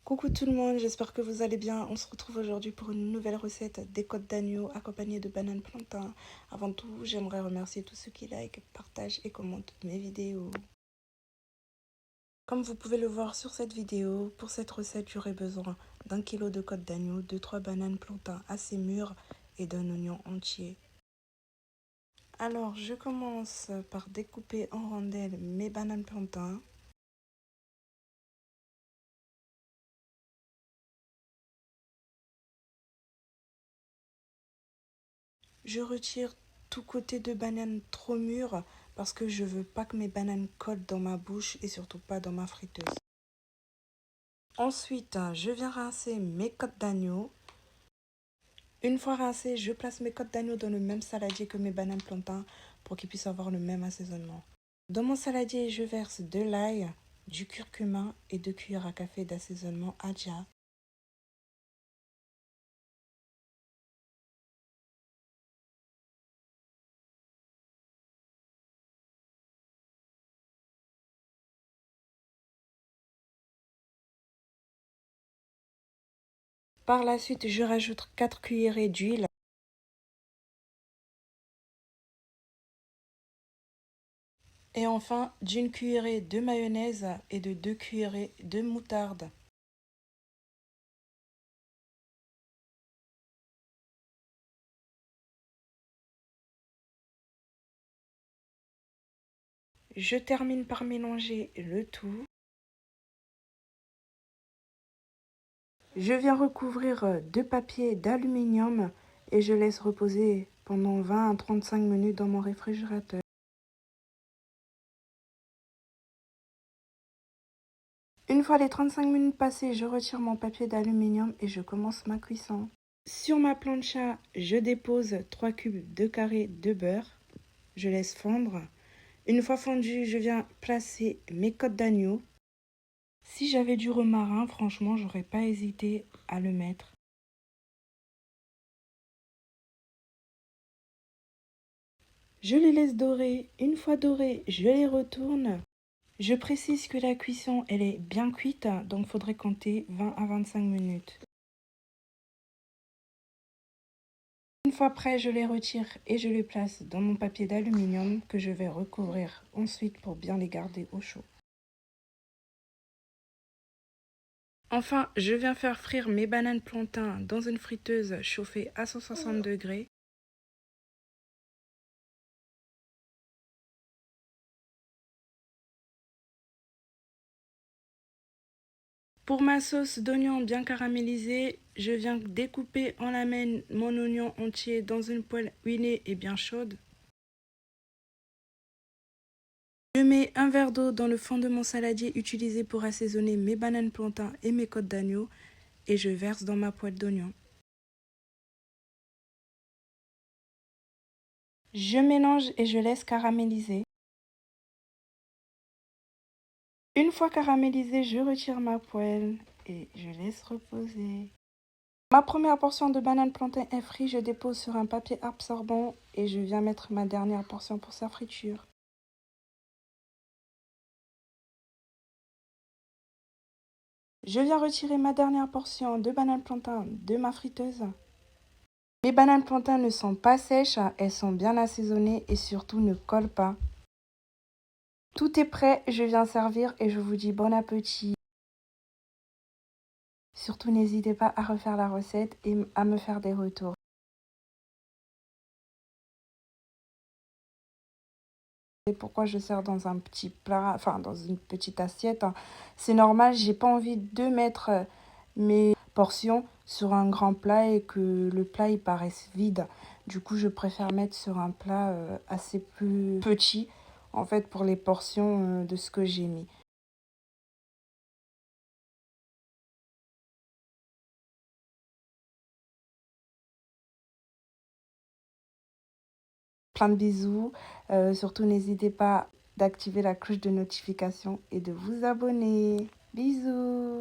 Coucou tout le monde, j'espère que vous allez bien. On se retrouve aujourd'hui pour une nouvelle recette des côtes d'agneau accompagnées de bananes plantain. Avant tout, j'aimerais remercier tous ceux qui like, partagent et commentent mes vidéos. Comme vous pouvez le voir sur cette vidéo, pour cette recette, j'aurai besoin d'1 kg de côtes d'agneau, de 3 bananes plantain assez mûres et d'un oignon entier. Alors, je commence par découper en rondelles mes bananes plantain. Je retire tout côté de banane trop mûr parce que je veux pas que mes bananes collent dans ma bouche et surtout pas dans ma friteuse. Ensuite, je viens rincer mes côtes d'agneau. Une fois rincées, je place mes côtes d'agneau dans le même saladier que mes bananes plantain pour qu'ils puissent avoir le même assaisonnement. Dans mon saladier, je verse de l'ail, du curcuma et 2 cuillères à café d'assaisonnement Adja. Par la suite, je rajoute 4 cuillerées d'huile. Et enfin, d'une cuillerée de mayonnaise et de 2 cuillerées de moutarde. Je termine par mélanger le tout. Je viens recouvrir de papier d'aluminium et je laisse reposer pendant 20 à 35 minutes dans mon réfrigérateur. Une fois les 35 minutes passées, je retire mon papier d'aluminium et je commence ma cuisson. Sur ma plancha, je dépose 3 cubes de carré de beurre. Je laisse fondre. Une fois fondu, je viens placer mes côtes d'agneau. Si j'avais du romarin, franchement, j'aurais pas hésité à le mettre. Je les laisse dorer. Une fois dorés, je les retourne. Je précise que la cuisson, elle est bien cuite, donc il faudrait compter 20 à 25 minutes. Une fois prêt, je les retire et je les place dans mon papier d'aluminium que je vais recouvrir ensuite pour bien les garder au chaud. Enfin, je viens faire frire mes bananes plantain dans une friteuse chauffée à 160 degrés. Pour ma sauce d'oignon bien caramélisée, je viens découper en lamelles mon oignon entier dans une poêle huilée et bien chaude. Je mets un verre d'eau dans le fond de mon saladier utilisé pour assaisonner mes bananes plantain et mes côtes d'agneau et je verse dans ma poêle d'oignon. Je mélange et je laisse caraméliser. Une fois caramélisé, je retire ma poêle et je laisse reposer. Ma première portion de banane plantain est frite, je dépose sur un papier absorbant et je viens mettre ma dernière portion pour sa friture. Je viens retirer ma dernière portion de banane plantain de ma friteuse. Mes bananes plantain ne sont pas sèches, elles sont bien assaisonnées et surtout ne collent pas. Tout est prêt, je viens servir et je vous dis bon appétit. Surtout n'hésitez pas à refaire la recette et à me faire des retours. Et pourquoi je sers dans un petit plat, enfin dans une petite assiette. C'est normal, j'ai pas envie de mettre mes portions sur un grand plat et que le plat il paraisse vide. Du coup, je préfère mettre sur un plat assez plus petit, en fait, pour les portions de ce que j'ai mis. Plein de bisous. Surtout, n'hésitez pas d'activer la cloche de notification et de vous abonner. Bisous!